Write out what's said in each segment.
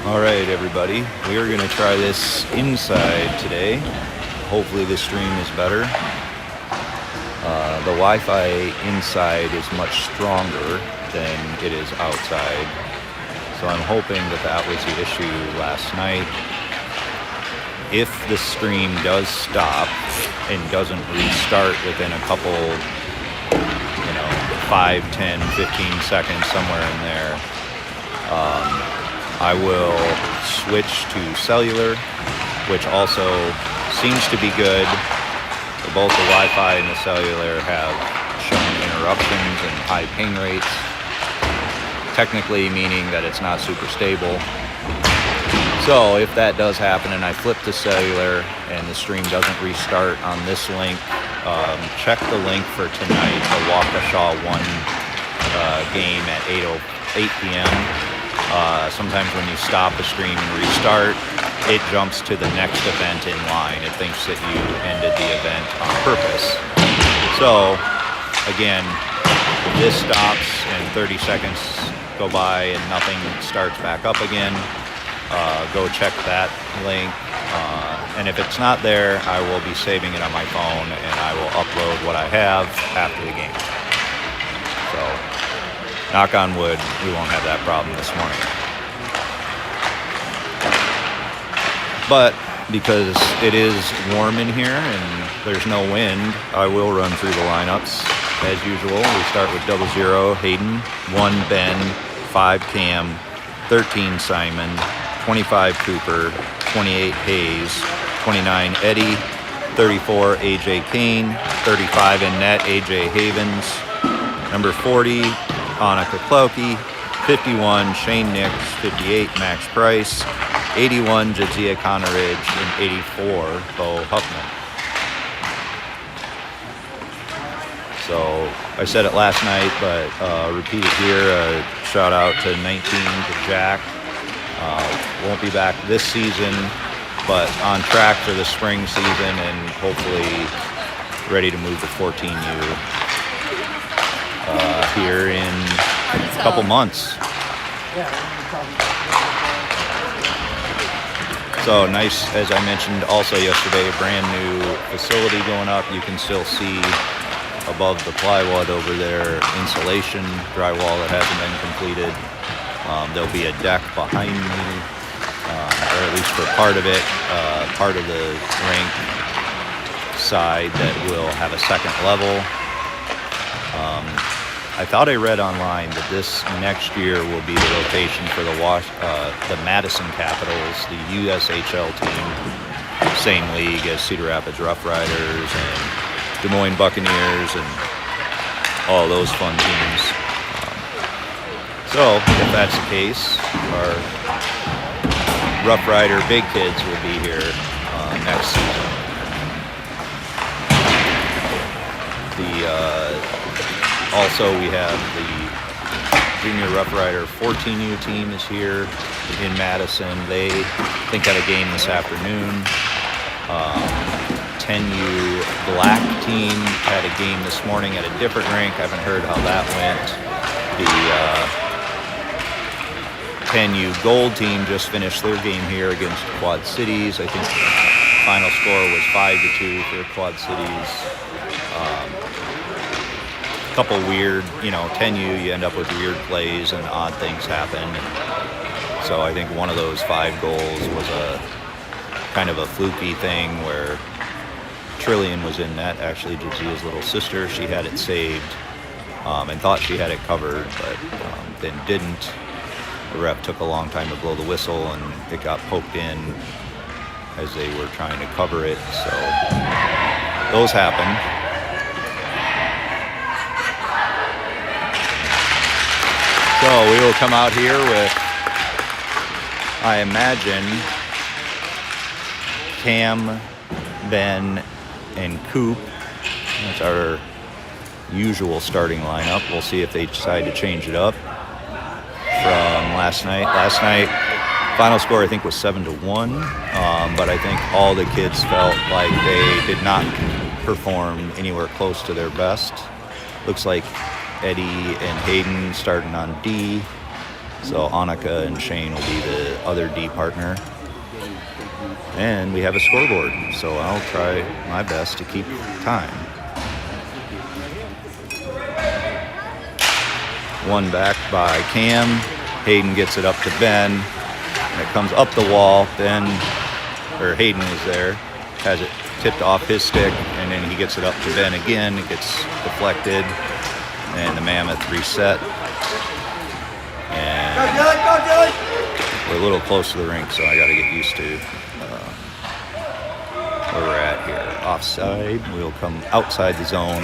All right, everybody. We are going to try this inside today. Hopefully this stream is better. The Wi-Fi inside is much stronger than it is outside. So I'm hoping that was the issue last night. If the stream does stop and doesn't restart within a couple, 5, 10, 15 seconds, somewhere in there, I will switch to cellular, which also seems to be good. Both the Wi-Fi and the cellular have shown interruptions and high ping rates, technically meaning that it's not super stable. So if that does happen and I flip to cellular and the stream doesn't restart on this link, check the link for tonight, the Waukesha 1 game at 8 p.m. Sometimes when you stop a stream and restart, it jumps to the next event in line. It thinks that you ended the event on purpose. So, again, if this stops and 30 seconds go by and nothing starts back up again, go check that link. And if it's not there, I will be saving it on my phone and I will upload what I have after the game. So, knock on wood, we won't have that problem this morning. But because it is warm in here and there's no wind, I will run through the lineups as usual. We start with 00 Hayden, 1 Ben, 5 Cam, 13 Simon, 25 Cooper, 28 Hayes, 29 Eddie, 34 AJ Kane, 35 in net AJ Havens, number 40 Annika Klauke, 51 Shane Nix, 58 Max Price, 81 Jadzia Conneridge, and 84 Bo Huffman. So I said it last night, but repeat it here. Shout out to 19 to Jack. Won't be back this season, but on track for the spring season and hopefully ready to move to 14U here in a couple months. So nice, as I mentioned also yesterday, a brand new facility going up. You can still see above the plywood over there insulation, drywall that hasn't been completed. There'll be a deck behind me, or at least for part of it, part of the rink side that will have a second level. I thought I read online that this next year will be the location for the Madison Capitals, the USHL team, same league as Cedar Rapids Rough Riders and Des Moines Buccaneers and all those fun teams. So if that's the case, our Rough Rider big kids will be here next season. Also, we have the Junior Rough Rider 14U team is here in Madison. They think had a game this afternoon. 10U Black team had a game this morning at a different rink. I haven't heard how that went. The 10U Gold team just finished their game here against Quad Cities. I think the final score was 5-2 for Quad Cities. Couple weird, 10U, you end up with weird plays and odd things happen. So I think one of those 5 goals was a kind of a fluky thing where Trillian was in net, actually Jadzia's little sister. She had it saved and thought she had it covered, but then didn't. The ref took a long time to blow the whistle and it got poked in as they were trying to cover it. So those happen. So we will come out here with, I imagine, Cam, Ben, and Coop. That's our usual starting lineup. We'll see if they decide to change it up from last night. Last night, final score I think was 7-1, but I think all the kids felt like they did not perform anywhere close to their best. Looks like Eddie and Hayden starting on D. So Annika and Shane will be the other D partner. And we have a scoreboard, so I'll try my best to keep time. One back by Cam. Hayden gets it up to Ben. And it comes up the wall. Hayden is there, has it tipped off his stick, and then he gets it up to Ben again. It gets deflected, and the Mammoth reset. And we're a little close to the rink, so I got to get used to where we're at here. Offside, we'll come outside the zone,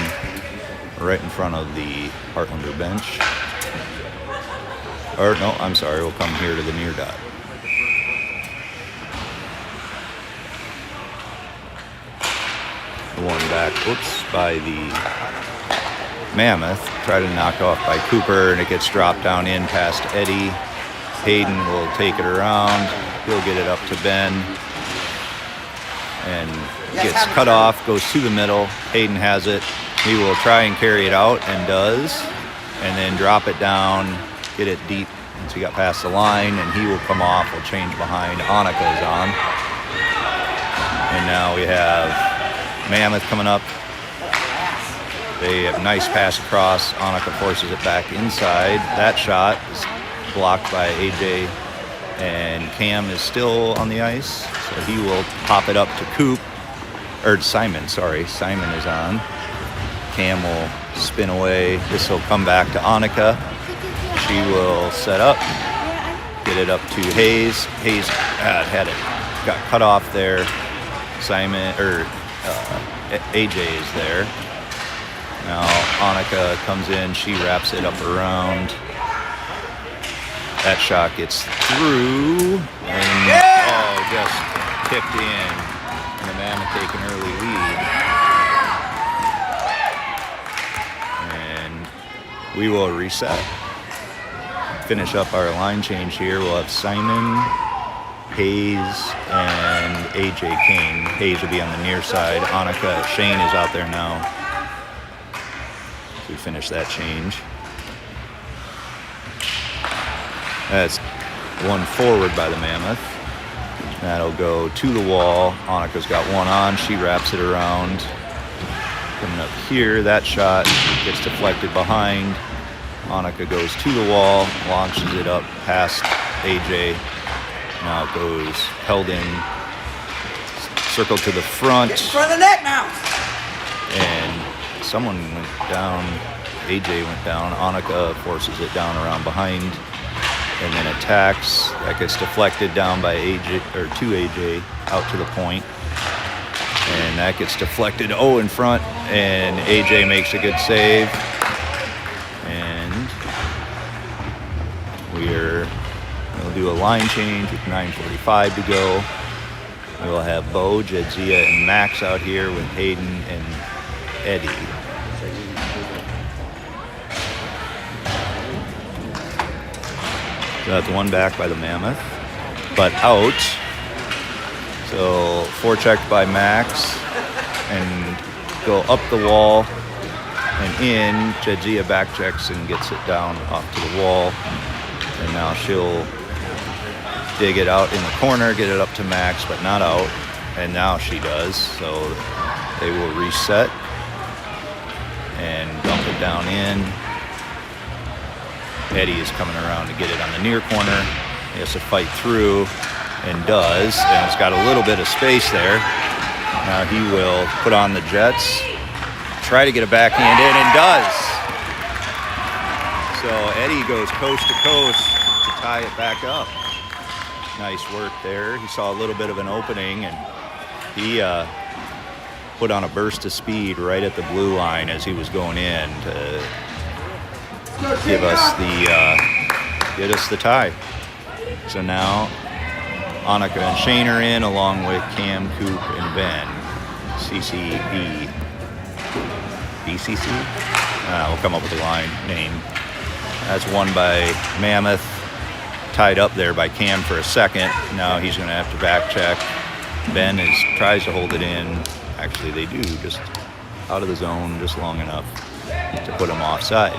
right in front of the Heartlander bench. Or no, I'm sorry, we'll come here to the near dot. One back, by the Mammoth. Try to knock off by Cooper, and it gets dropped down in past Eddie. Hayden will take it around. He'll get it up to Ben. And gets cut off, goes to the middle. Hayden has it. He will try and carry it out, and does. And then drop it down, get it deep once he got past the line, and he will come off, will change behind. Annika is on. And now we have Mammoth coming up. They have a nice pass across. Annika forces it back inside. That shot is blocked by AJ, and Cam is still on the ice, so he will pop it up to Simon. Simon is on. Cam will spin away. This will come back to Annika. She will set up, get it up to Hayes. Hayes had it, got cut off there. AJ is there. Now Annika comes in, she wraps it up around. That shot gets through, and just tipped in. And the Mammoth take an early lead. And we will reset. Finish up our line change here. We'll have Simon, Hayes, and AJ King. Hayes will be on the near side. Shane is out there now. So we finish that change. That's one forward by the Mammoth. That'll go to the wall. Annika's got one on. She wraps it around. Coming up here, that shot gets deflected behind. Annika goes to the wall, launches it up past AJ. Now it goes held in, circle to the front. Get in front of the net now. And someone went down. AJ went down. Annika forces it down around behind, and then attacks. That gets deflected down by AJ, or to AJ, out to the point. And that gets deflected in front, and AJ makes a good save. And we'll do a line change with 9:45 to go. We'll have Bo, Jedzia, and Max out here with Hayden and Eddie. So that's one back by the Mammoth, but out. So forechecked by Max, and go up the wall and in. Jedzia back checks and gets it down off to the wall. And now she'll dig it out in the corner, get it up to Max, but not out. And now she does. So they will reset and dump it down in. Eddie is coming around to get it on the near corner. He has to fight through, and does. And it's got a little bit of space there. Now he will put on the Jets, try to get a backhand in, and does. So Eddie goes coast to coast to tie it back up. Nice work there. He saw a little bit of an opening, and he put on a burst of speed right at the blue line as he was going in to get us the tie. So now Annika and Shane are in, along with Cam, Coop, and Ben. CCB. BCC? We'll come up with a line name. That's won by Mammoth. Tied up there by Cam for a second. Now he's going to have to back check. Ben tries to hold it in. Actually, they do, just out of the zone just long enough to put him offside.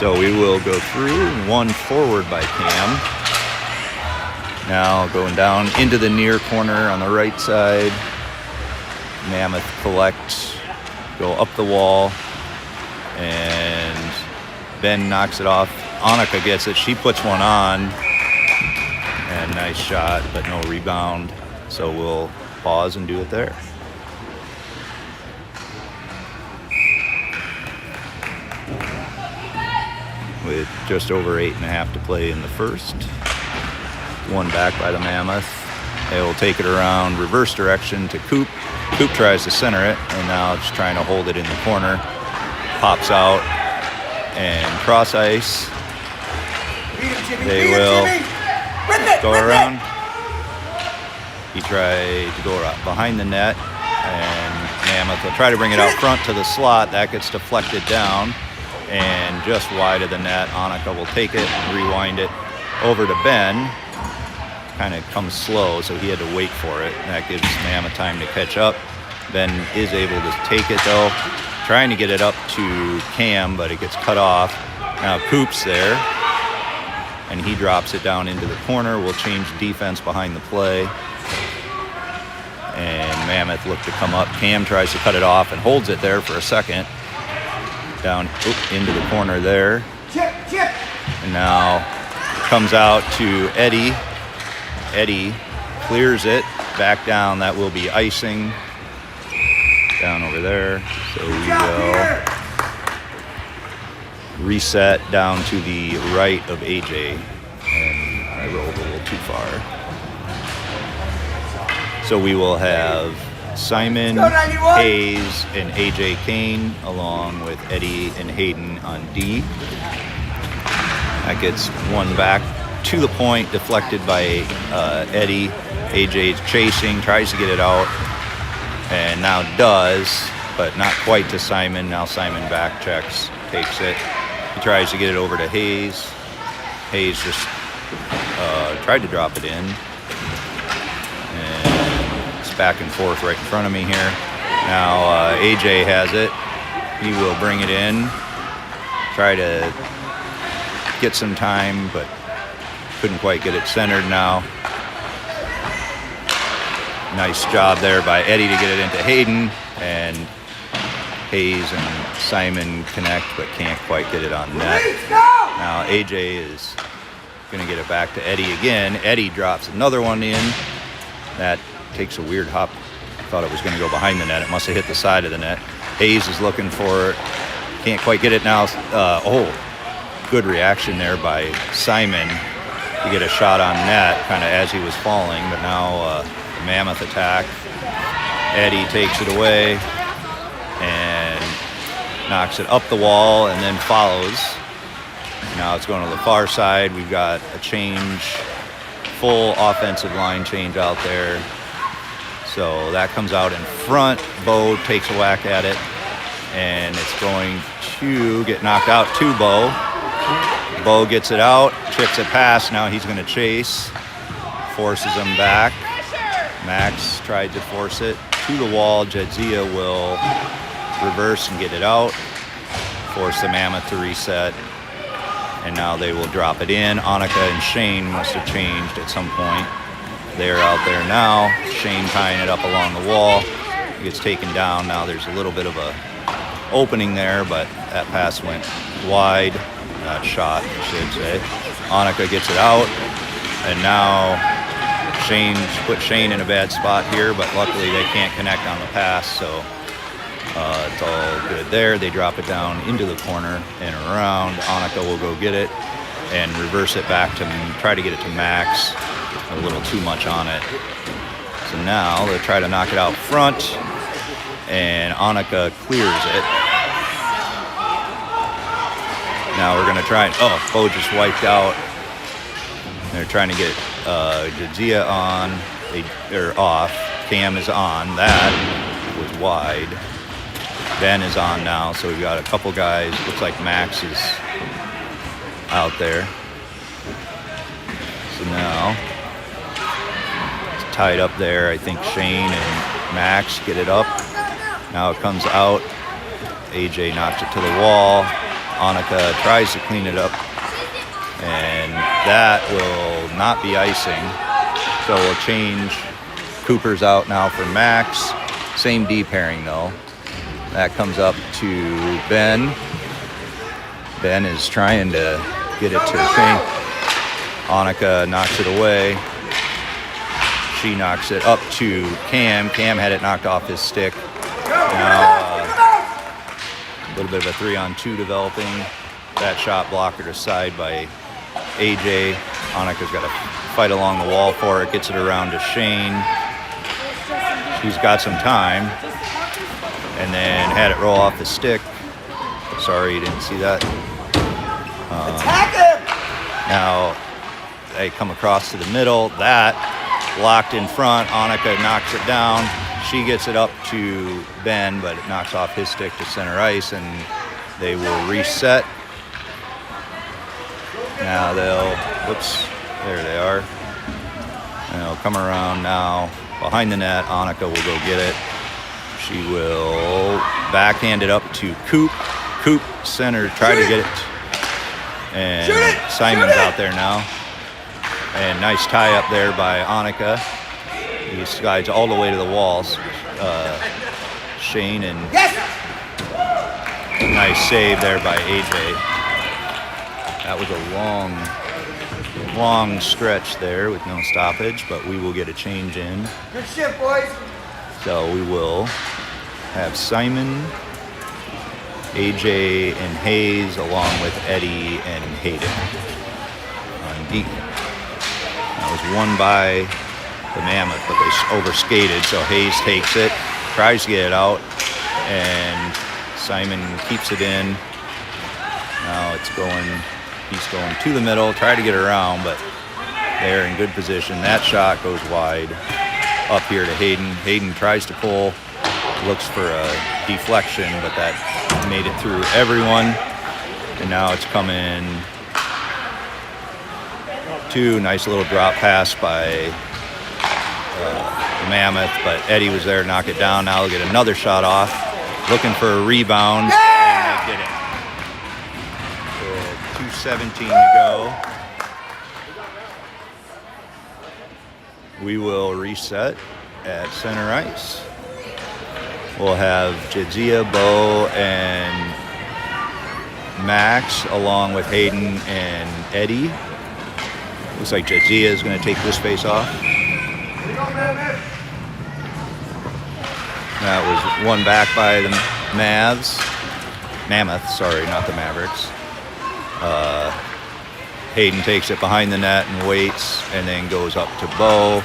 So we will go through, one forward by Cam. Now going down into the near corner on the right side. Mammoth collects, go up the wall, and Ben knocks it off. Annika gets it, she puts one on, and nice shot, but no rebound. So we'll pause and do it there. With just over 8.5 to play in the first. One back by the Mammoth. They will take it around reverse direction to Coop. Coop tries to center it, and now it's trying to hold it in the corner. Pops out, and cross ice. They will go around. He tried to go behind the net, and Mammoth will try to bring it out front to the slot. That gets deflected down, and just wide of the net. Annika will take it, rewind it over to Ben. Kind of comes slow, so he had to wait for it. That gives Mammoth time to catch up. Ben is able to take it though, trying to get it up to Cam, but it gets cut off. Now Coop's there, and he drops it down into the corner. We'll change defense behind the play, and Mammoth look to come up. Cam tries to cut it off and holds it there for a second. Down into the corner there. And now comes out to Eddie. Eddie clears it back down. That will be icing down over there. So we will reset down to the right of AJ. And I rolled a little too far. So we will have Simon, Hayes, and AJ Kane along with Eddie and Hayden on D. That gets one back to the point, deflected by Eddie. AJ's chasing, tries to get it out, and now does, but not quite to Simon. Now Simon back checks, takes it. He tries to get it over to Hayes. Hayes just tried to drop it in. And it's back and forth right in front of me here. Now AJ has it. He will bring it in. Try to get some time, but couldn't quite get it centered now. Nice job there by Eddie to get it into Hayden, and Hayes and Simon connect, but can't quite get it on net. Now AJ is going to get it back to Eddie again. Eddie drops another one in. That takes a weird hop. I thought it was going to go behind the net. It must have hit the side of the net. Hayes is looking for it. Can't quite get it now. Good reaction there by Simon to get a shot on net kind of as he was falling, but now Mammoth attack. Eddie takes it away and knocks it up the wall and then follows. Now it's going to the far side. We've got a change, full offensive line change out there. So that comes out in front. Bo takes a whack at it, and it's going to get knocked out to Bo. Bo gets it out, chips it past. Now he's going to chase, forces him back. Max tried to force it to the wall. Jadzia will reverse and get it out, force the Mammoth to reset, and now they will drop it in. Annika and Shane must have changed at some point. They're out there now. Shane tying it up along the wall. It gets taken down. Now there's a little bit of a opening there, but that pass went wide. Shot, I should say. Annika gets it out, and now put Shane in a bad spot here, but luckily they can't connect on the pass, so it's all good there. They drop it down into the corner and around. Annika will go get it and reverse it back to try to get it to Max. A little too much on it. So now they'll try to knock it out front, and Annika clears it. Now we're going to try, Bo just wiped out. They're trying to get Jadzia on, they're off. Cam is on, that was wide. Ben is on now, so we've got a couple guys. Looks like Max is out there. So now, it's tied up there. I think Shane and Max get it up. Now it comes out. AJ knocks it to the wall. Annika tries to clean it up, and that will not be icing. So we'll change. Cooper's out now for Max. Same D pairing though. That comes up to Ben. Ben is trying to get it to Shane. Annika knocks it away. She knocks it up to Cam. Cam had it knocked off his stick. Now a little bit of a 3-on-2 developing. That shot blocker to side by AJ. Annika's got to fight along the wall for it. Gets it around to Shane. He's got some time. And then had it roll off the stick. Sorry, you didn't see that. Attack him! Now they come across to the middle. That locked in front. Annika knocks it down. She gets it up to Ben, but it knocks off his stick to center ice, and they will reset. Now there they are. And they'll come around now behind the net. Annika will go get it. She will backhand it up to Coop. Coop center, try to get it. And Simon's out there now. And nice tie up there by Annika. He slides all the way to the walls. Shane and nice save there by AJ. That was a long stretch there with no stoppage, but we will get a change in. Good shit, boys. So we will have Simon, AJ, and Hayes along with Eddie and Hayden on D. That was won by the Mammoth, but they overskated, so Hayes takes it, tries to get it out, and Simon keeps it in. Now he's going to the middle, try to get around, but they're in good position. That shot goes wide up here to Hayden. Hayden tries to pull, looks for a deflection, but that made it through everyone. And now it's coming to nice little drop pass by the Mammoth, but Eddie was there to knock it down. Now they'll get another shot off, looking for a rebound, and they get it. 2:17 to go. We will reset at center ice. We'll have Jadzia, Bo, and Max along with Hayden and Eddie. Looks like Jadzia is going to take this face off. That was won back by the Mammoth, sorry, not the Mavericks. Hayden takes it behind the net and waits, and then goes up to Bo.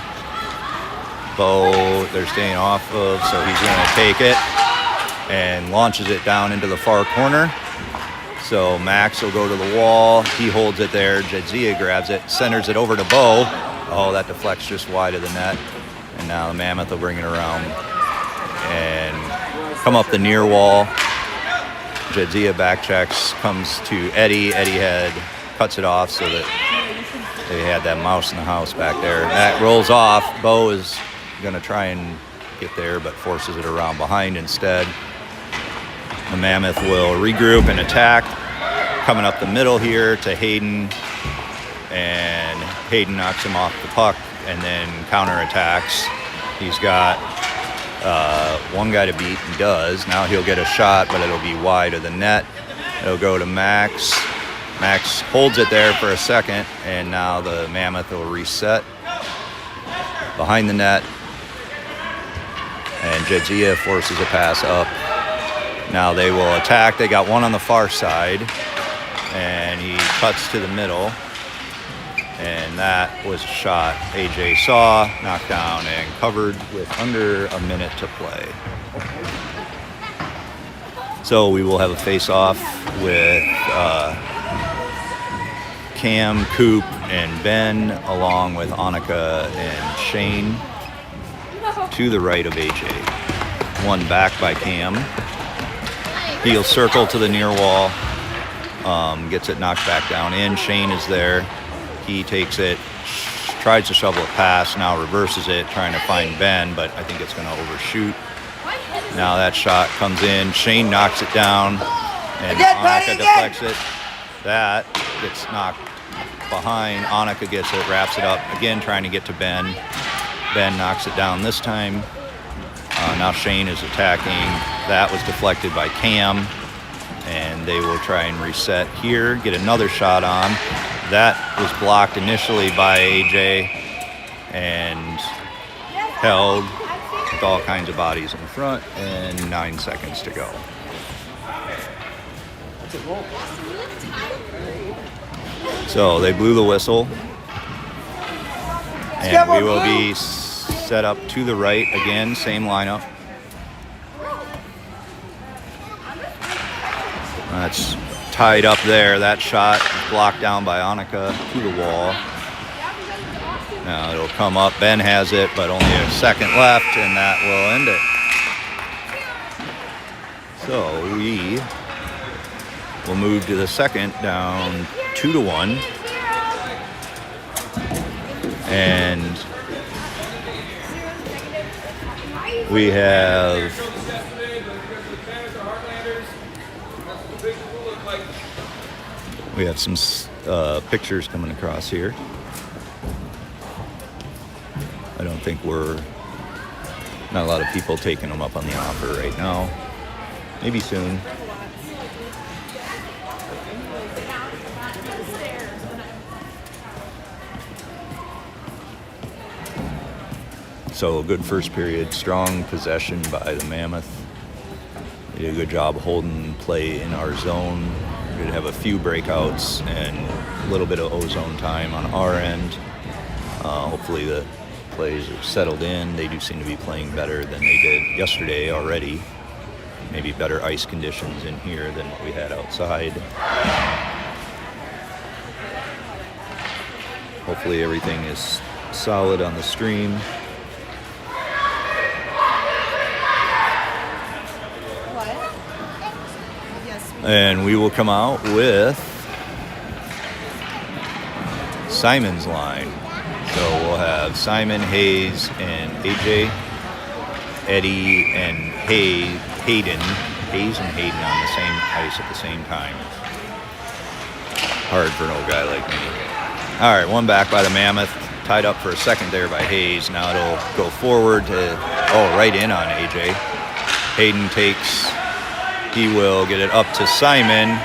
Bo, they're staying off of, so he's going to take it and launches it down into the far corner. So Max will go to the wall. He holds it there. Jadzia grabs it, centers it over to Bo. Oh, that deflects just wide of the net. And now the Mammoth will bring it around and come up the near wall. Jadzia back checks, comes to Eddie. Eddie cuts it off so that they had that mouse in the house back there. That rolls off. Bo is going to try and get there, but forces it around behind instead. The Mammoth will regroup and attack. Coming up the middle here to Hayden, and Hayden knocks him off the puck and then counterattacks. He's got one guy to beat, and does. Now he'll get a shot, but it'll be wide of the net. It'll go to Max. Max holds it there for a second, and now the Mammoth will reset behind the net. And Jadzia forces a pass up. Now they will attack. They got one on the far side, and he cuts to the middle. And that was a shot AJ saw, knocked down, and covered with under a minute to play. So we will have a face-off with Cam, Coop, and Ben, along with Annika and Shane to the right of AJ. One back by Cam. He'll circle to the near wall, gets it knocked back down in. Shane is there. He takes it, tries to shovel it past, now reverses it, trying to find Ben, but I think it's going to overshoot. Now that shot comes in. Shane knocks it down. And Again, Annika Patty, again. deflects it. That gets knocked behind. Annika gets it, wraps it up. Again, trying to get to Ben. Ben knocks it down this time. Now Shane is attacking. That was deflected by Cam. And they will try and reset here, get another shot on. That was blocked initially by AJ and held with all kinds of bodies in front, and 9 seconds to go. So they blew the whistle, and we will be set up to the right again, same lineup. That's tied up there. That shot blocked down by Annika to the wall. Now it'll come up. Ben has it, but only a second left, and that will end it. So we will move to the second, down 2-1. And we have some pictures coming across here. I don't think not a lot of people taking them up on the offer right now. Maybe soon. So a good first period, strong possession by the Mammoth. They did a good job holding play in our zone. We did have a few breakouts and a little bit of ozone time on our end. Hopefully the plays are settled in. They do seem to be playing better than they did yesterday already. Maybe better ice conditions in here than what we had outside. Hopefully everything is solid on the stream. And we will come out with Simon's line. So we'll have Simon, Hayes, and AJ, Eddie, and Hayes and Hayden on the same ice at the same time. Hard for an old guy like me. All right, one back by the Mammoth. Tied up for a second there by Hayes. Now it'll go forward to, right in on AJ. Hayden takes... He will get it up to Simon.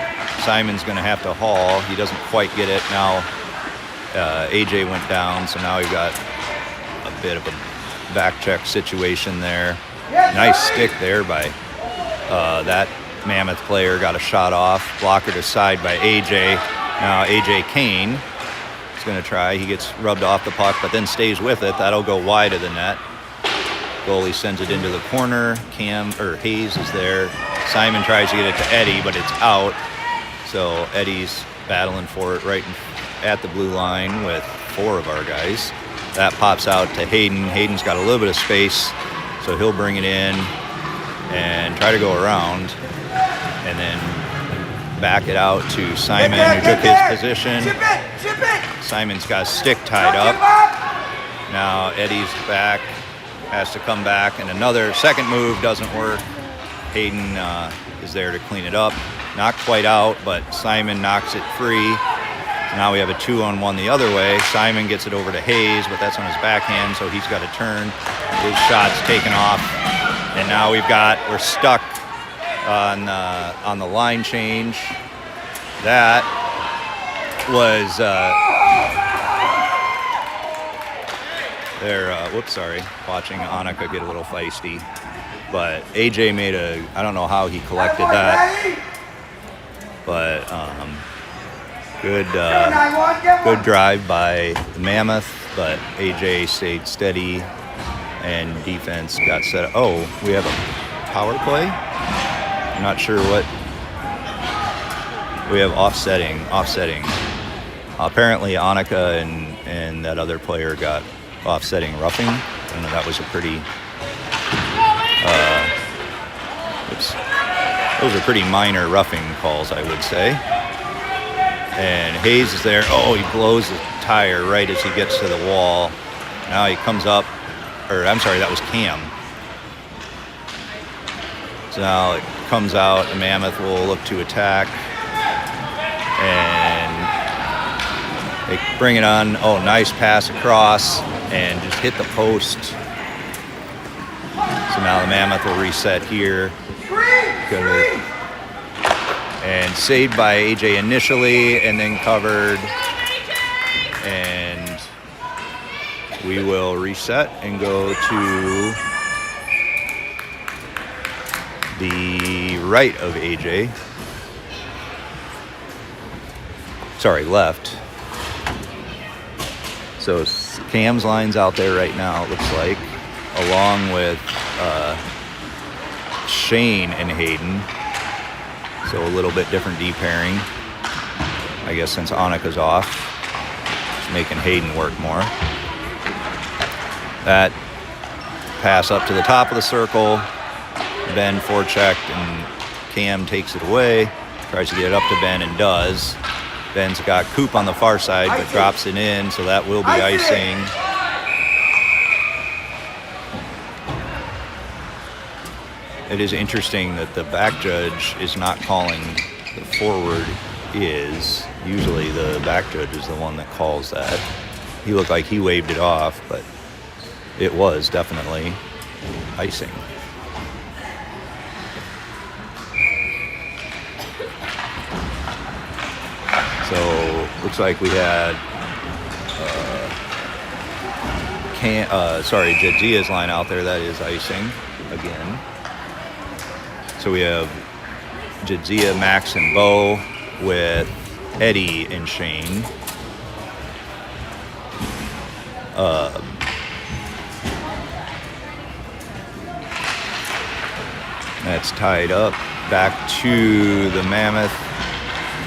Simon's going to have to haul. He doesn't quite get it. Now AJ went down, so now we've got a bit of a back check situation there. Nice stick there by that Mammoth player. Got a shot off. Blocker to side by AJ. Now AJ Kane is going to try. He gets rubbed off the puck, but then stays with it. That'll go wide of the net. Goalie sends it into the corner. Hayes is there. Simon tries to get it to Eddie, but it's out. So Eddie's battling for it right at the blue line with 4 of our guys. That pops out to Hayden. Hayden's got a little bit of space, so he'll bring it in and try to go around and then back it out to Simon, who took his position. Chip it. Simon's got a stick tied up. Now Eddie's back, has to come back, and another second move doesn't work. Hayden is there to clean it up. Not quite out, but Simon knocks it free. Now we have a 2-on-1 the other way. Simon gets it over to Hayes, but that's on his backhand, so he's got to turn. His shot's taken off, and now we're stuck on the line change. That was watching Annika get a little feisty. But AJ made I don't know how he collected that, but good drive by the Mammoth, but AJ stayed steady and defense got set up. Oh, we have a power play? I'm not sure what. We have offsetting. Apparently Annika and that other player got offsetting roughing. And that was a pretty... Those are pretty minor roughing calls, I would say. And Hayes is there. Oh, he blows the tire right as he gets to the wall. Now he comes up, that was Cam. So now it comes out. The Mammoth will look to attack. And they bring it on. Oh, nice pass across and just hit the post. So now the Mammoth will reset here. And saved by AJ initially and then covered. And we will reset and go to the right of AJ. Sorry, left. So Cam's line's out there right now, it looks like, along with Shane and Hayden. So a little bit different D pairing. I guess since Annika's off, it's making Hayden work more. That pass up to the top of the circle. Ben forechecked and Cam takes it away. Tries to get it up to Ben and does. Ben's got Coop on the far side, but drops it in, so that will be icing. It is interesting that the back judge is not calling the forward is. Usually the back judge is the one that calls that. He looked like he waved it off, but it was definitely icing. So looks like we had Jadzia's line out there. That is icing again. So we have Jadzia, Max, and Bo with Eddie and Shane. That's tied up. Back to the Mammoth.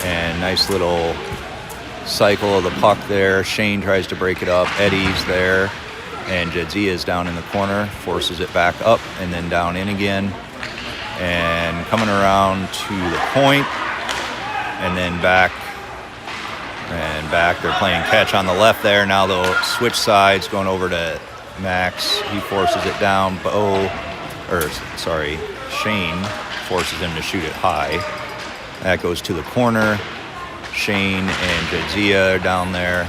And nice little cycle of the puck there. Shane tries to break it up. Eddie's there. And Jadzia is down in the corner. Forces it back up and then down in again. And coming around to the point. And then back. And back. They're playing catch on the left there. Now they'll switch sides going over to Max. He forces it down. Shane forces him to shoot it high. That goes to the corner. Shane and Jadzia are down there.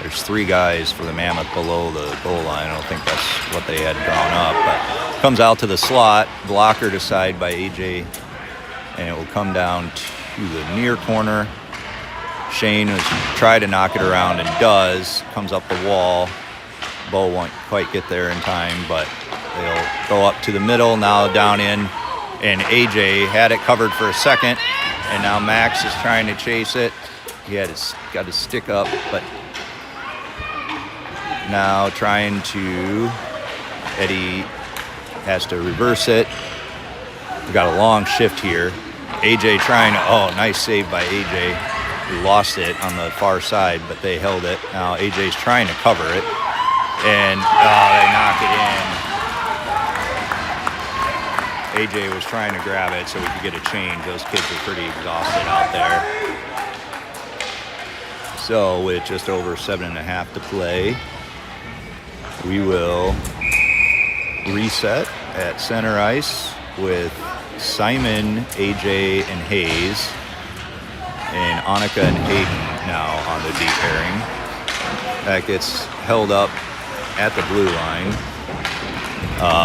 There's 3 guys for the Mammoth below the goal line. I don't think that's what they had drawn up, but comes out to the slot. Blocker to side by AJ, and it will come down to the near corner. Shane has tried to knock it around and does. Comes up the wall. Bo won't quite get there in time, but they'll go up to the middle. Now down in. And AJ had it covered for a second, and now Max is trying to chase it. He got his stick up, but now trying to, Eddie has to reverse it. We got a long shift here. AJ trying to, nice save by AJ. He lost it on the far side, but they held it. Now AJ's trying to cover it, and they knock it in. AJ was trying to grab it so we could get a change. Those kids are pretty exhausted out there. So with just over 7.5 to play, we will reset at center ice with Simon, AJ, and Hayes, and Annika and Hayden now on the D pairing. That gets held up at the blue line.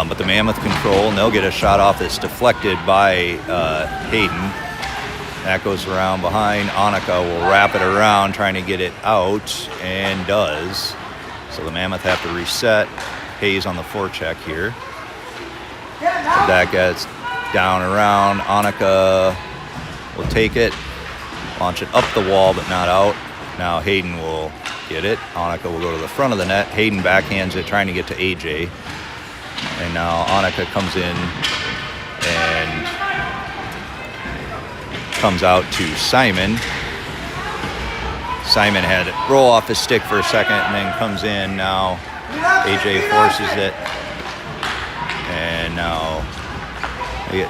But the Mammoth control, and they'll get a shot off that's deflected by Hayden. That goes around behind. Annika will wrap it around, trying to get it out, and does. So the Mammoth have to reset. Hayes on the forecheck here. That gets down around. Annika will take it, launch it up the wall, but not out. Now Hayden will get it. Annika will go to the front of the net. Hayden backhands it, trying to get to AJ. And now Annika comes in and comes out to Simon. Simon had it roll off his stick for a second and then comes in. Now AJ forces it. And now they get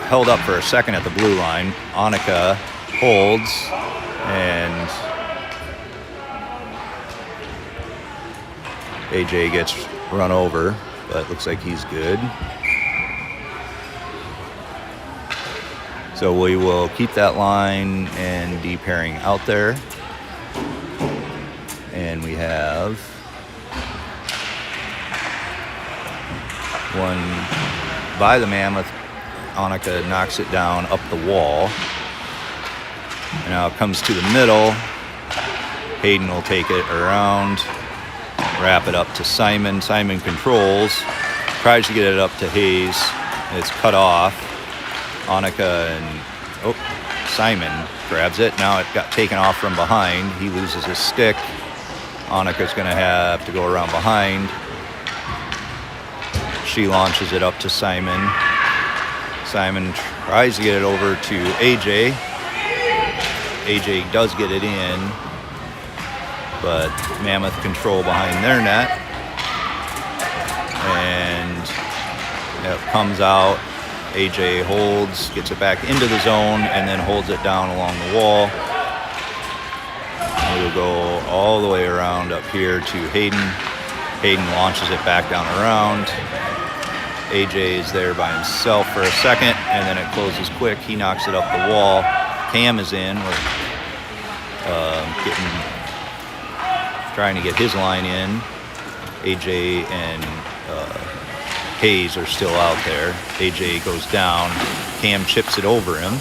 held up for a second at the blue line. Annika holds and AJ gets run over. But looks like he's good. So we will keep that line and D pairing out there. And we have one by the Mammoth. Annika knocks it down up the wall. And now it comes to the middle. Hayden will take it around, wrap it up to Simon. Simon controls, tries to get it up to Hayes. It's cut off. Annika and Simon grabs it. Now it got taken off from behind. He loses his stick. Annika's going to have to go around behind. She launches it up to Simon. Simon tries to get it over to AJ. AJ does get it in, but Mammoth control behind their net. And it comes out. AJ holds, gets it back into the zone, and then holds it down along the wall. We'll go all the way around up here to Hayden. Hayden launches it back down around. AJ is there by himself for a second, and then it closes quick. He knocks it up the wall. Cam is in. We're trying to get his line in. AJ and Hayes are still out there. AJ goes down. Cam chips it over him,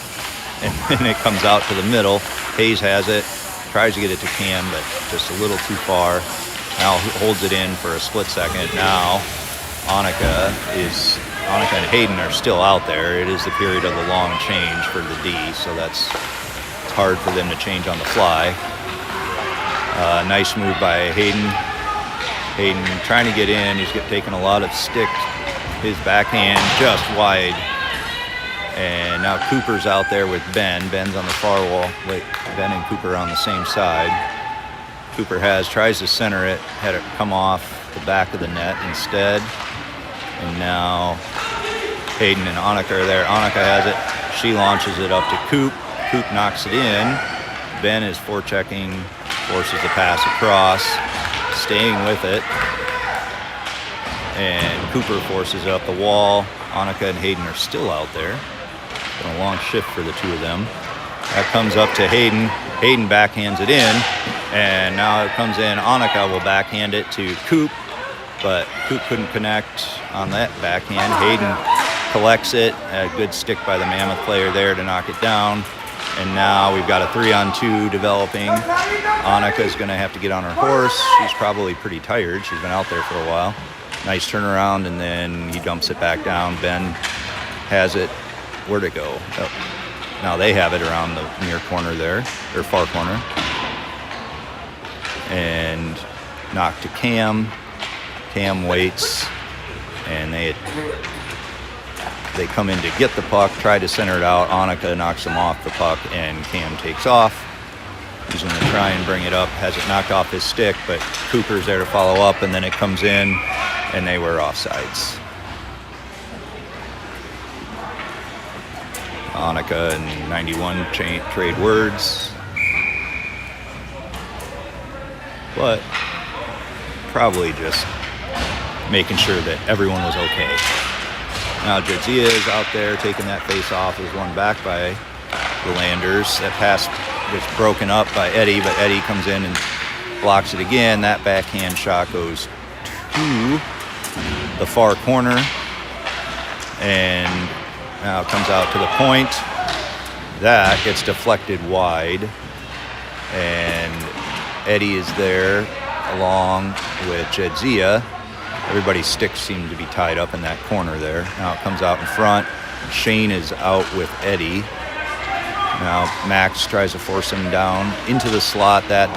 and then it comes out to the middle. Hayes has it. Tries to get it to Cam, but just a little too far. Now holds it in for a split second. Now Annika and Hayden are still out there. It is the period of the long change for the D, so it's hard for them to change on the fly. Nice move by Hayden. Hayden trying to get in. He's taking a lot of stick. His backhand just wide. And now Cooper's out there with Ben. Ben's on the far wall. Wait, Ben and Cooper are on the same side. Cooper tries to center it, had it come off the back of the net instead. And now Hayden and Annika are there. Annika has it. She launches it up to Coop. Coop knocks it in. Ben is forechecking, forces the pass across, staying with it. And Cooper forces it up the wall. Annika and Hayden are still out there. Been a long shift for the two of them. That comes up to Hayden. Hayden backhands it in. And now it comes in. Annika will backhand it to Coop. But Coop couldn't connect on that backhand. Hayden collects it. A good stick by the Mammoth player there to knock it down. And now we've got a 3-on-2 developing. Annika's going to have to get on her horse. She's probably pretty tired. She's been out there for a while. Nice turnaround, and then he dumps it back down. Ben has it. Where'd it go? Oh. Now they have it around the near corner there, or far corner. And knock to Cam. Cam waits, and they come in to get the puck, try to center it out. Annika knocks him off the puck, and Cam takes off. He's going to try and bring it up, has it knocked off his stick, but Cooper's there to follow up, and then it comes in, and they were offsides. Annika and 91 trade words, but probably just making sure that everyone was okay. Now Jadzia is out there taking that face off. It was won back by the Landers. That pass was broken up by Eddie, but Eddie comes in and blocks it again. That backhand shot goes to the far corner, and now it comes out to the point. That gets deflected wide, and Eddie is there along with Jadzia. Everybody's sticks seem to be tied up in that corner there. Now it comes out in front. Shane is out with Eddie. Now Max tries to force him down into the slot. That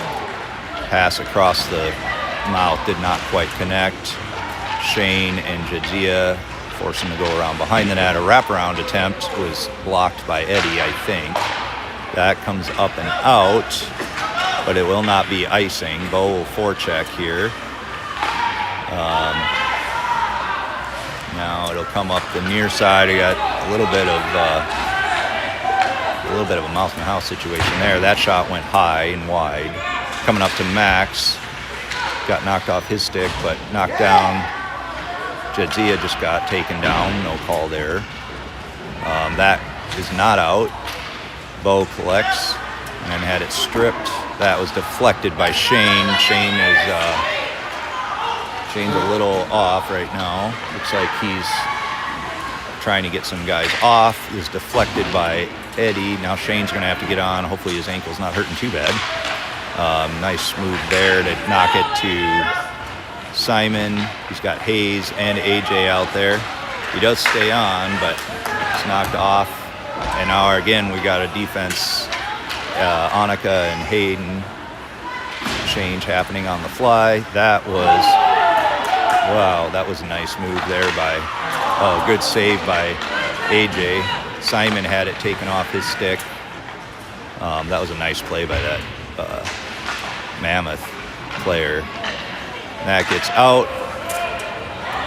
pass across the mouth did not quite connect. Shane and Jadzia force him to go around behind the net. A wraparound attempt was blocked by Eddie, I think. That comes up and out, but it will not be icing. Bo will forecheck here. Now it'll come up the near side. I got a little bit of a mouse in the house situation there. That shot went high and wide. Coming up to Max. Got knocked off his stick, but knocked down. Jadzia just got taken down. No call there. That is not out. Bo collects and then had it stripped. That was deflected by Shane. Shane's a little off right now. Looks like he's trying to get some guys off. Is deflected by Eddie. Now Shane's going to have to get on. Hopefully his ankle's not hurting too bad. Nice move there to knock it to Simon. He's got Hayes and AJ out there. He does stay on, but it's knocked off. And now again we got a defense. Annika and Hayden change happening on the fly. That was a nice move there by, good save by AJ. Simon had it taken off his stick. That was a nice play by that Mammoth player. That gets out.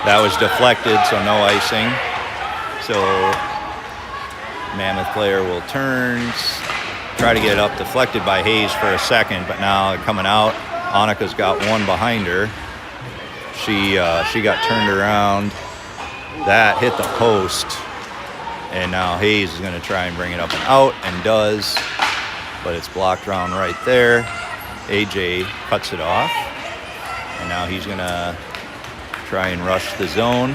That was deflected, so no icing. So Mammoth player will turn, try to get it up, deflected by Hayes for a second, but now coming out. Annika's got one behind her. She got turned around. That hit the post, and now Hayes is going to try and bring it up and out, and does, but it's blocked around right there. AJ cuts it off, and now he's going to try and rush the zone,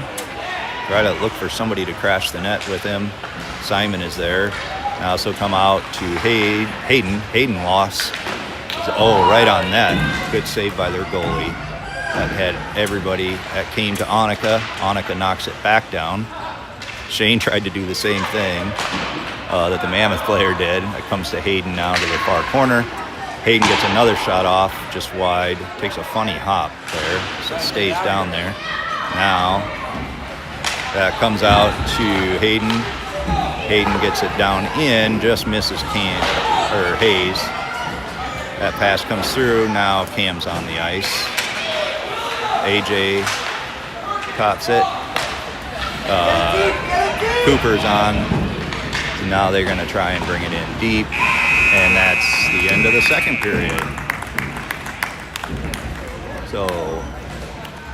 try to look for somebody to crash the net with him. Simon is there. Now also come out to Hayden. Hayden lost. Right on net. Good save by their goalie. That had everybody. That came to Annika. Annika knocks it back down. Shane tried to do the same thing that the Mammoth player did. It comes to Hayden now to the far corner. Hayden gets another shot off, just wide. Takes a funny hop there, so it stays down there. Now that comes out to Hayden. Hayden gets it down in, just misses Hayes. That pass comes through. Now Cam's on the ice. AJ cops it. Cooper's on. So now they're going to try and bring it in deep. And that's the end of the second period. So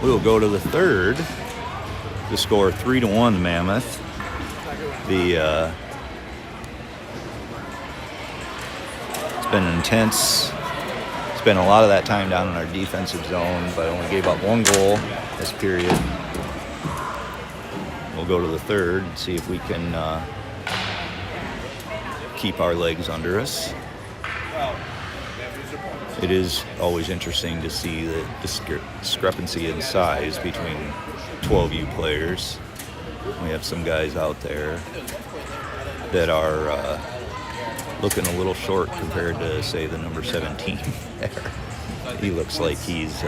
we'll go to the third. The score 3-1 Mammoth. It's been intense. Spent a lot of that time down in our defensive zone, but only gave up one goal this period. We'll go to the third and see if we can keep our legs under us. It is always interesting to see the discrepancy in size between 12U players. We have some guys out there that are looking a little short compared to, say, the number 17 there. He looks like he's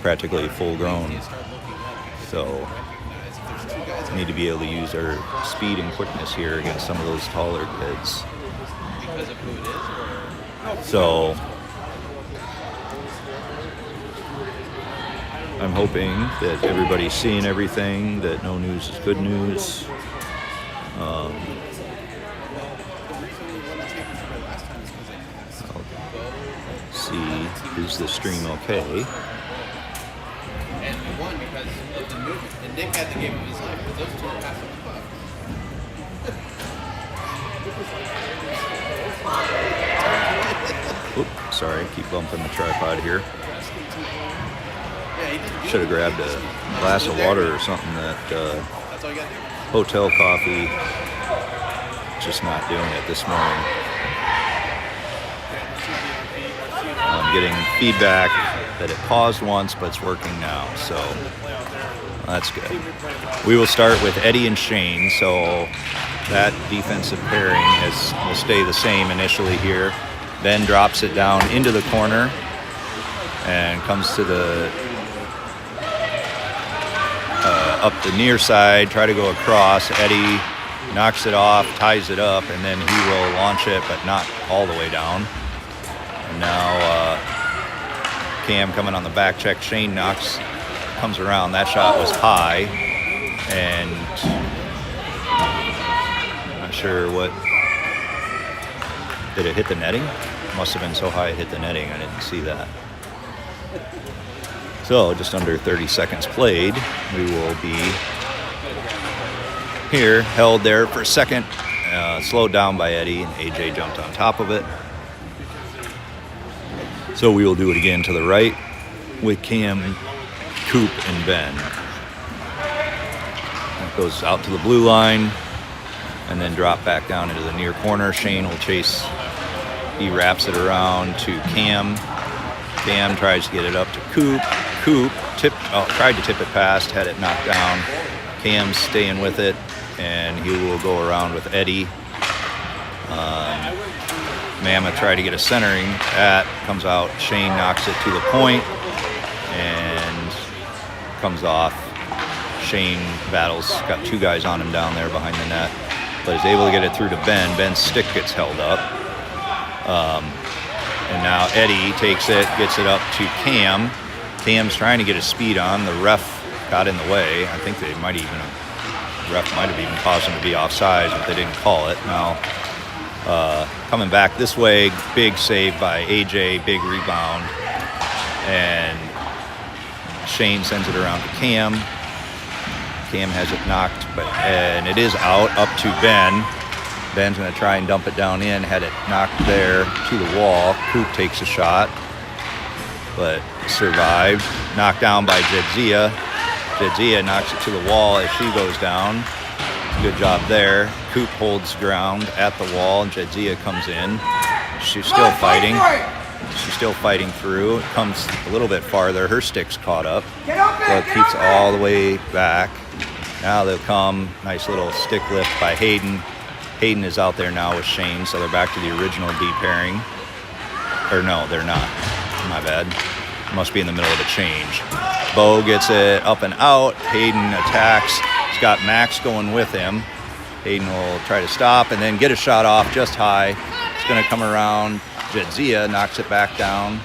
practically full grown. So need to be able to use our speed and quickness here against some of those taller kids. So I'm hoping that everybody's seeing everything, that no news is good news. I'll see, is the stream okay? And we won because of the movement. And Nick had the game of his life, but those two are passing the puck. Oops, sorry, keep bumping the tripod here. Should have grabbed a glass of water or something. That hotel coffee, just not doing it this morning. I'm getting feedback that it paused once, but it's working now, so that's good. We will start with Eddie and Shane, so that defensive pairing will stay the same initially here. Ben drops it down into the corner and comes to the up the near side, try to go across. Eddie knocks it off, ties it up, and then he will launch it, but not all the way down. And now Cam coming on the back check. Shane comes around. That shot was high, and I'm not sure what. Did it hit the netting? Must have been so high it hit the netting. I didn't see that. So just under 30 seconds played, we will be here, held there for a second, slowed down by Eddie, and AJ jumped on top of it. So we will do it again to the right with Cam, Coop, and Ben. It goes out to the blue line and then drop back down into the near corner. Shane will chase. He wraps it around to Cam. Cam tries to get it up to Coop. Coop tried to tip it past, had it knocked down. Cam's staying with it, and he will go around with Eddie. Mammoth tried to get a centering. That comes out. Shane knocks it to the point and comes off. Shane battles, got 2 guys on him down there behind the net, but is able to get it through to Ben. Ben's stick gets held up. And now Eddie takes it, gets it up to Cam. Cam's trying to get his speed on. The ref got in the way. I think the ref might have even caused him to be offsides, but they didn't call it. Now, coming back this way, big save by AJ, big rebound. And Shane sends it around to Cam. Cam has it knocked, and it is out, up to Ben. Ben's going to try and dump it down in, had it knocked there to the wall. Coop takes a shot, but survived. Knocked down by Jedzia. Jedzia knocks it to the wall as she goes down. Good job there. Coop holds ground at the wall, and Jedzia comes in. She's still fighting. She's still fighting through. It comes a little bit farther. Her stick's caught up. So it keeps all the way back. Now they'll come. Nice little stick lift by Hayden. Hayden is out there now with Shane, so they're back to the original D pairing. Or no, they're not. My bad. Must be in the middle of a change. Bo gets it up and out. Hayden attacks. He's got Max going with him. Hayden will try to stop and then get a shot off just high. It's going to come around. Jedzia knocks it back down.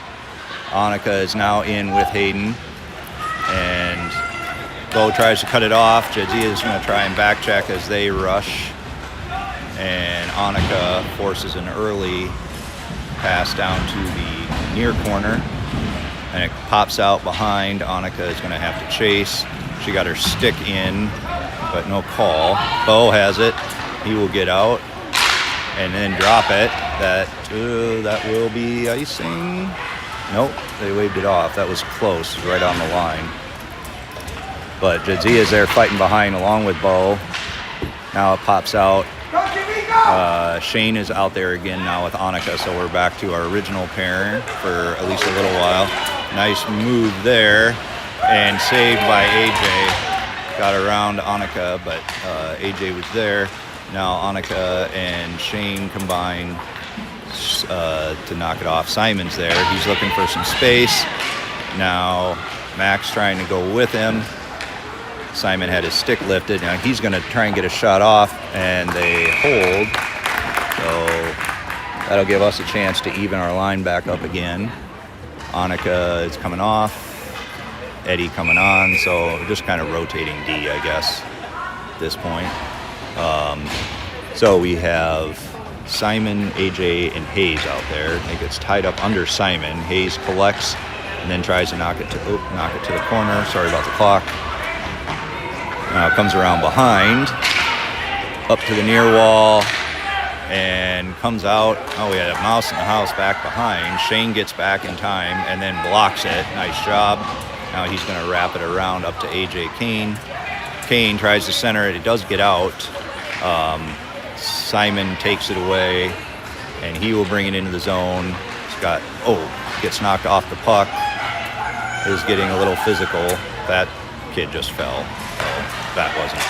Annika is now in with Hayden. And Bo tries to cut it off. Jedzia is going to try and back check as they rush. And Annika forces an early pass down to the near corner. And it pops out behind. Annika is going to have to chase. She got her stick in, but no call. Bo has it. He will get out and then drop it. That will be icing. Nope, they waved it off. That was close, right on the line. But Jadzia is there fighting behind along with Bo. Now it pops out. Shane is out there again now with Annika, so we're back to our original pair for at least a little while. Nice move there, and saved by AJ. Got around Annika, but AJ was there. Now Annika and Shane combine to knock it off. Simon's there. He's looking for some space. Now Max trying to go with him. Simon had his stick lifted. Now he's going to try and get a shot off, and they hold. So that'll give us a chance to even our line back up again. Annika is coming off. Eddie coming on. So just kind of rotating D, I guess, at this point. So we have Simon, AJ, and Hayes out there. It gets tied up under Simon. Hayes collects and then tries to knock it to the corner. Sorry about the clock. Now comes around behind, up to the near wall, and comes out. Oh, we had a mouse in the house back behind. Shane gets back in time and then blocks it. Nice job. Now he's going to wrap it around up to AJ Kane. Kane tries to center it. It does get out. Simon takes it away, and he will bring it into the zone. Gets knocked off the puck. Is getting a little physical. That kid just fell. That wasn't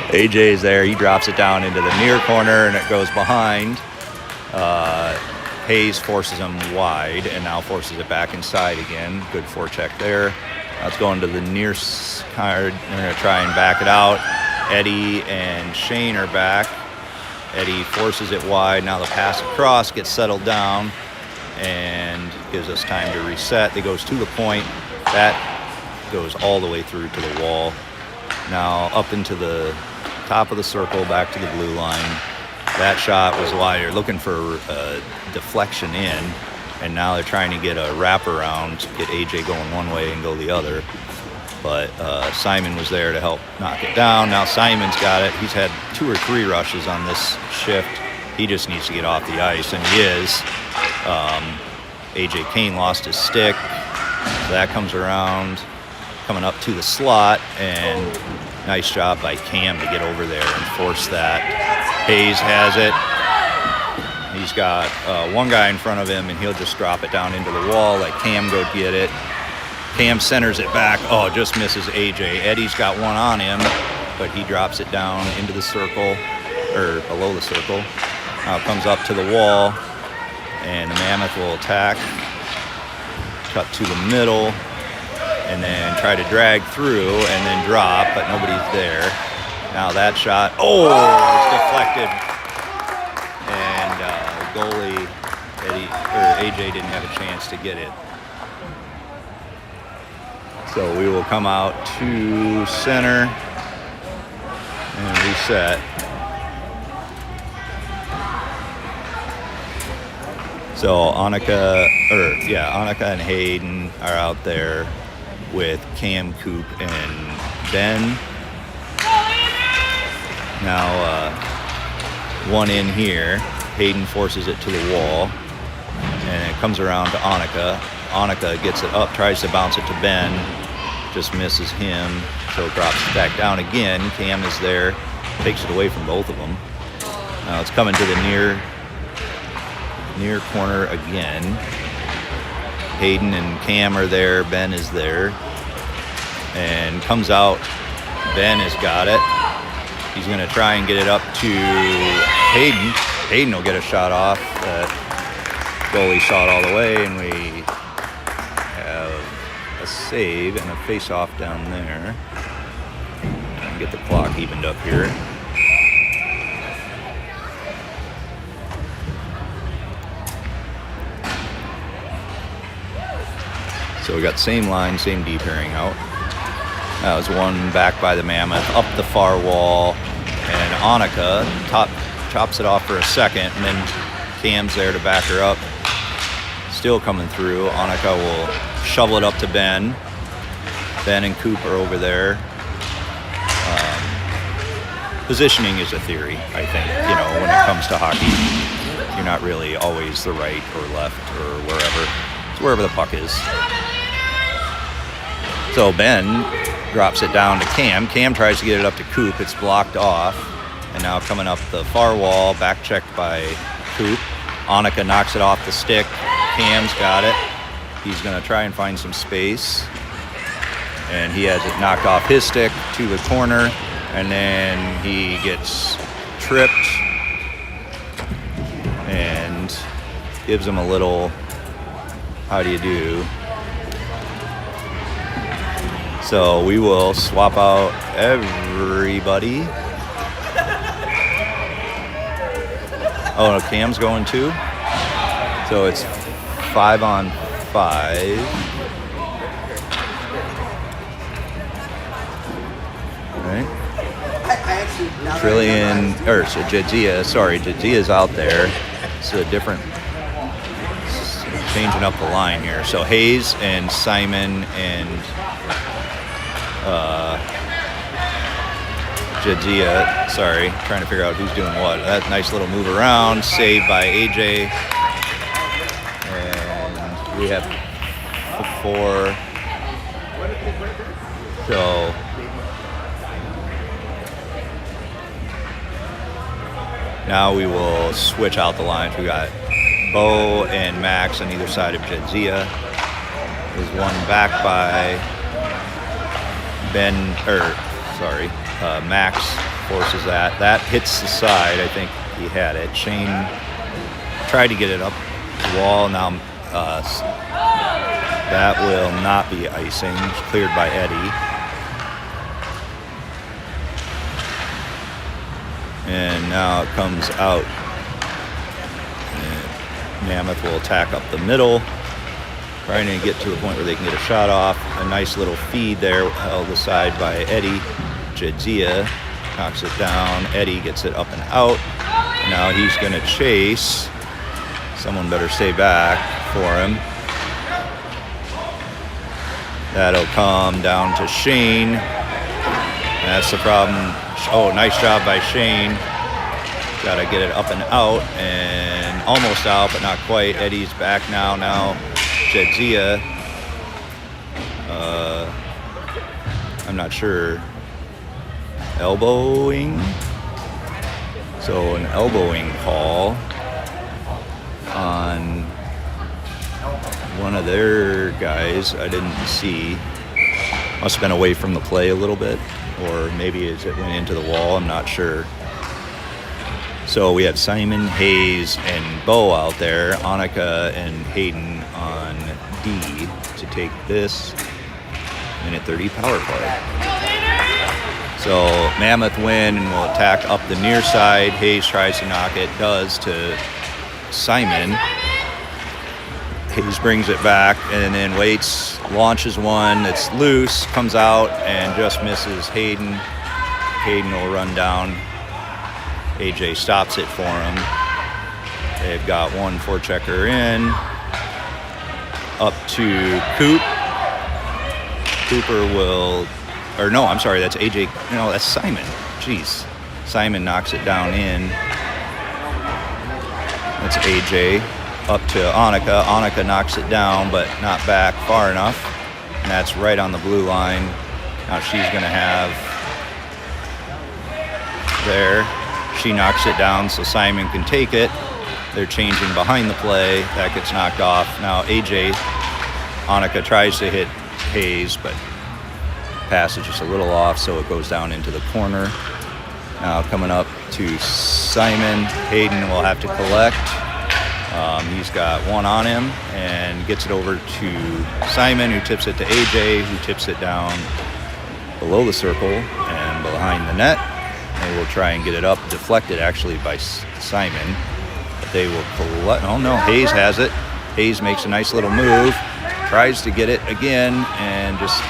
anything. AJ is there. He drops it down into the near corner, and it goes behind. Hayes forces him wide, and now forces it back inside again. Good forecheck there. Now it's going to the near card. They're going to try and back it out. Eddie and Shane are back. Eddie forces it wide. Now the pass across gets settled down and gives us time to reset. It goes to the point. That goes all the way through to the wall. Now up into the top of the circle, back to the blue line. That shot was wide. They're looking for a deflection in, and now they're trying to get a wraparound to get AJ going one way and go the other. but Simon was there to help knock it down. Now Simon's got it. He's had 2 or 3 rushes on this shift. He just needs to get off the ice, and he is. AJ Kane lost his stick, so that comes around, coming up to the slot, and nice job by Cam to get over there and force that. Hayes has it. He's got one guy in front of him, and he'll just drop it down into the wall, let Cam go get it. Cam centers it back. Oh, just misses AJ. Eddie's got one on him, but he drops it down into the circle, or below the circle. Now it comes up to the wall, and the Mammoth will attack. Cut to the middle, and then try to drag through, and then drop, but nobody's there. Now that shot, it's deflected. And goalie AJ didn't have a chance to get it. So we will come out to center and reset. So Annika and Hayden are out there with Cam, Coop, and Ben. Now one in here. Hayden forces it to the wall, and it comes around to Annika. Annika gets it up, tries to bounce it to Ben, just misses him, so it drops back down again. Cam is there, takes it away from both of them. Now it's coming to the near corner again. Hayden and Cam are there, Ben is there, and comes out. Ben has got it. He's going to try and get it up to Hayden. Hayden will get a shot off. Goalie saw it all the way, and we have a save and a face-off down there. Trying to get the clock evened up here. So we got same line, same D pairing out. That was one back by the Mammoth, up the far wall, and Annika chops it off for a second, and then Cam's there to back her up. Still coming through. Annika will shovel it up to Ben. Ben and Coop are over there. Positioning is a theory, I think. You know, when it comes to hockey, you're not really always the right or left or wherever. It's wherever the puck is. So Ben drops it down to Cam. Cam tries to get it up to Coop. It's blocked off. And now coming up the far wall, back checked by Coop. Annika knocks it off the stick. Cam's got it. He's going to try and find some space. And he has it knocked off his stick to the corner. And then he gets tripped and gives him a little, how do you do? So we will swap out everybody. Oh, no, Cam's going too. So it's 5-on-5. All right. Jadzia's out there. It's a different, changing up the line here. So Hayes and Simon and Jadzia, sorry, trying to figure out who's doing what. That nice little move around, saved by AJ. And we have 4. So now we will switch out the lines. We got Bo and Max on either side of Jadzia. There's one back by Max forces that. That hits the side. I think he had it. Shane tried to get it up the wall. Now that will not be icing. It's cleared by Eddie. And now it comes out. And Mammoth will attack up the middle, trying to get to the point where they can get a shot off. A nice little feed there, held aside by Eddie. Jadzia knocks it down. Eddie gets it up and out. Now he's going to chase. Someone better stay back for him. That'll come down to Shane. That's the problem. Oh, nice job by Shane. Got to get it up and out, and almost out, but not quite. Eddie's back now. Now Jedzia. I'm not sure. Elbowing. So an elbowing call on one of their guys. I didn't see. Must have been away from the play a little bit, or maybe as it went into the wall. I'm not sure. So we have Simon, Hayes, and Bo out there. Annika and Hayden on D to take this minute 30 power play. So Mammoth win and will attack up the near side. Hayes tries to knock it, does to Simon. Hayes brings it back and then waits, launches one that's loose, comes out and just misses Hayden. Hayden will run down. AJ stops it for him. They've got one forechecker in. Up to Coop. Cooper will, or no, I'm sorry, that's AJ. No, that's Simon. Jeez. Simon knocks it down in. That's AJ. Up to Annika. Annika knocks it down, but not back far enough. And that's right on the blue line. Now she's going to have there. She knocks it down so Simon can take it. They're changing behind the play. That gets knocked off. Now AJ, Annika tries to hit Hayes, but pass is just a little off, so it goes down into the corner. Now coming up to Simon. Hayden will have to collect. He's got one on him and gets it over to Simon, who tips it to AJ, who tips it down below the circle and behind the net. They will try and get it up, deflected actually by Simon. But they will collect. Oh no, Hayes has it. Hayes makes a nice little move, tries to get it again, and just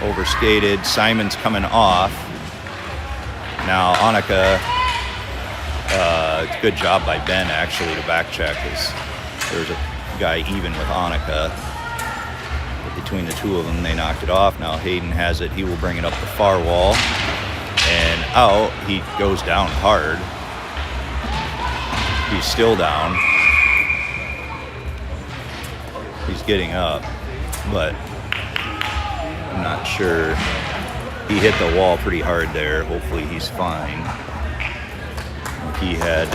overskated. Simon's coming off. Now Annika, good job by Ben actually to back check. There's a guy even with Annika. But between the two of them, they knocked it off. Now Hayden has it. He will bring it up the far wall. And out, he goes down hard. He's still down. He's getting up, but I'm not sure. He hit the wall pretty hard there. Hopefully he's fine. He had,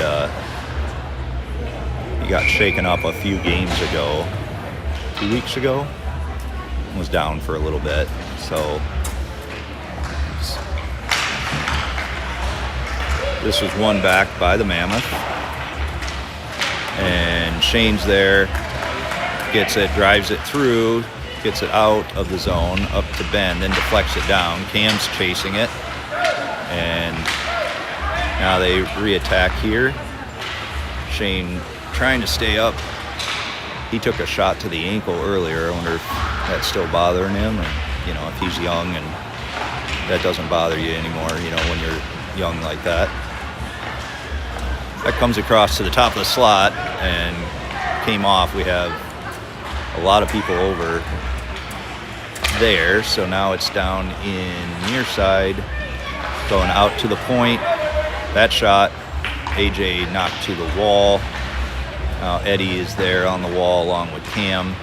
he got shaken up a few games ago, 2 weeks ago, was down for a little bit, so this was won back by the Mammoth. And Shane's there, gets it, drives it through, gets it out of the zone, up to Ben, then deflects it down. Cam's chasing it. And now they re-attack here. Shane trying to stay up. He took a shot to the ankle earlier. I wonder if that's still bothering him, or, you know, if he's young and that doesn't bother you anymore, you know, when you're young like that. That comes across to the top of the slot and came off. We have a lot of people over there, so now it's down in near side, going out to the point. That shot, AJ knocked to the wall. Now Eddie is there on the wall along with Cam,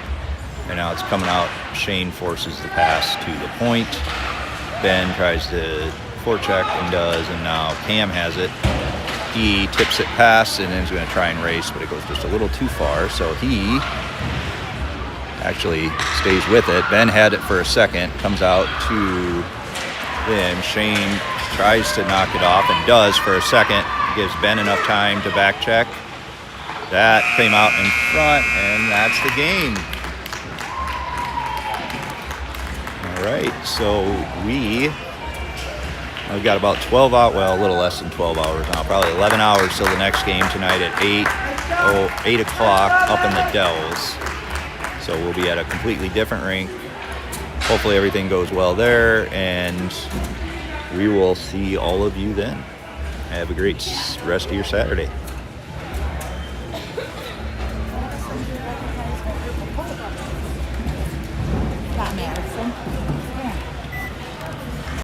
and now it's coming out. Shane forces the pass to the point. Ben tries to forecheck and does, and now Cam has it. He tips it past and then is going to try and race, but it goes just a little too far, so he actually stays with it. Ben had it for a second, comes out to him. Shane tries to knock it off and does for a second. Gives Ben enough time to back check. That came out in front, and that's the game. All right, so we've got about 12 hours, well, a little less than 12 hours now, probably 11 hours till the next game tonight at 8 o'clock up in the Dells. So we'll be at a completely different rink. Hopefully everything goes well there, and we will see all of you then. Have a great rest of your Saturday.